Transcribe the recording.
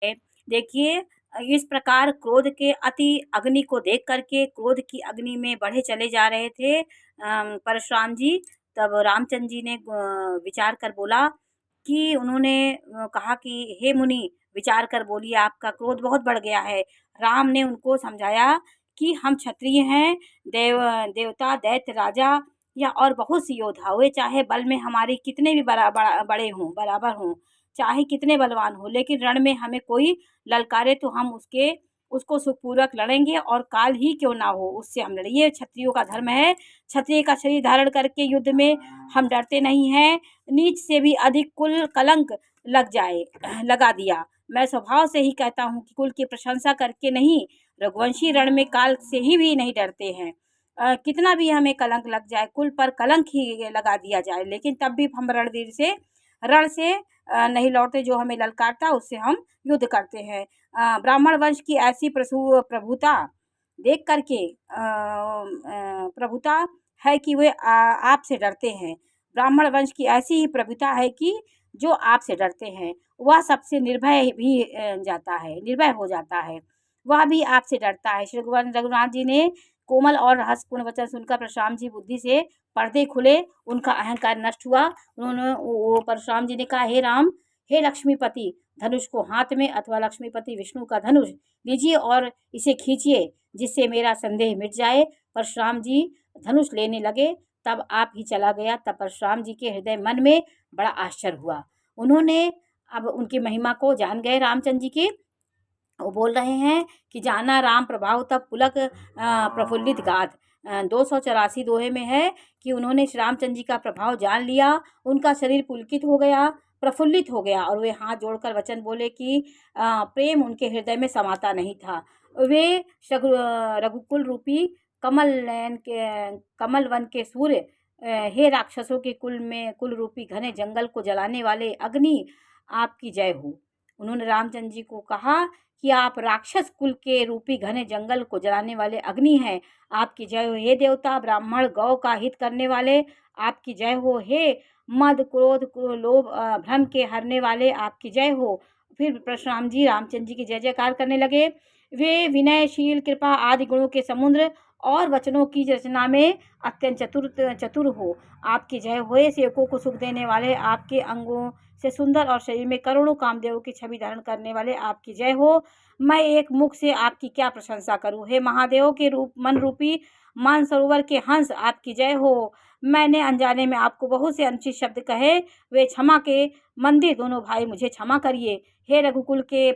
है। देखिए इस प्रकार क्रोध के अति अग्नि को देख कर के क्रोध की अग्नि में बढ़े चले जा रहे थे परशुराम जी। तब रामचंद्र जी ने विचार कर बोला कि उन्होंने कहा कि हे मुनि विचार कर बोलिए, आपका क्रोध बहुत बढ़ गया है। राम ने उनको समझाया कि हम क्षत्रिय हैं, देवता, दैत्य, राजा या और बहुत सी योद्धा हुए, चाहे बल में हमारे कितने भी बड़े हों, बराबर हों, चाहे कितने बलवान हों, लेकिन रण में हमें कोई ललकारे तो हम उसको सुखपूर्वक लड़ेंगे और काल ही क्यों ना हो उससे हम लड़ेंगे। ये क्षत्रियों का धर्म है। क्षत्रिय का शरीर धारण करके युद्ध में हम डरते नहीं हैं। नीच से भी अधिक कुल कलंक लग जाए लगा दिया। मैं स्वभाव से ही कहता हूँ कि कुल की प्रशंसा करके नहीं, रघुवंशी रण में काल से ही भी नहीं डरते हैं। कितना भी हमें कलंक लग जाए, कुल पर कलंक ही लगा दिया जाए, लेकिन तब भी हम रण से नहीं लौटते। जो हमें ललकारता उससे हम युद्ध करते हैं। ब्राह्मण वंश की ऐसी प्रभुता देख करके प्रभुता है कि वे आपसे डरते हैं। ब्राह्मण वंश की ऐसी ही प्रभुता है कि जो आपसे डरते हैं, वह सबसे निर्भय भी निर्भय हो जाता है, वह भी आपसे डरता है। श्री रघुनाथ जी ने कोमल और हंसपूर्ण वचन सुनकर परशुराम जी बुद्धि से पर्दे खुले, उनका अहंकार नष्ट हुआ। उन्होंने वो परशुराम जी ने कहा, हे राम, हे लक्ष्मीपति, धनुष को हाथ में अथवा लक्ष्मीपति विष्णु का धनुष लीजिए और इसे खींचिए, जिससे मेरा संदेह मिट जाए। परशुराम जी धनुष लेने लगे, तब आप ही चला गया। तब परशुराम जी के हृदय मन में बड़ा आश्चर्य हुआ। उन्होंने अब उनकी महिमा को जान गए रामचंद्र जी की। वो बोल रहे हैं कि जाना राम प्रभाव तब पुलक प्रफुल्लित गाध। 284 दोहे में है कि उन्होंने श्री रामचंद्र जी का प्रभाव जान लिया, उनका शरीर पुलकित हो गया, प्रफुल्लित हो गया, और वे हाथ जोड़कर वचन बोले कि प्रेम उनके हृदय में समाता नहीं था। वे रघुकुल रूपी कमल वन के सूर्य, हे राक्षसों के कुल रूपी घने जंगल को जलाने वाले अग्नि, आपकी जय हो। उन्होंने रामचंद्र जी को कहा कि आप राक्षस कुल के रूपी घने जंगल को जलाने वाले अग्नि हैं, आपकी जय हो। हे देवता, ब्राह्मण, गौ का हित करने वाले, आपकी जय हो। हे मद, क्रोध, लोभ, भ्रम के हरने वाले, आपकी जय हो। फिर परशुराम जी रामचंद्र जी की जय जयकार करने लगे। वे विनयशील, कृपा आदि गुणों के समुद्र और वचनों की रचना में अत्यंत चतुर हो, आपकी जय हो। सेवकों को सुख देने वाले, आपके अंगों से सुंदर और शरीर में करोड़ों कामदेवों की छवि धारण करने वाले, आपकी जय हो। मैं एक मुख से आपकी क्या प्रशंसा करूं। हे महादेव के रूप मन रूपी मानसरोवर के हंस, आपकी जय हो। मैंने अनजाने में आपको बहुत से अनुचित शब्द कहे, वे क्षमा के मंदिर दोनों भाई मुझे क्षमा करिए। हे रघुकुल के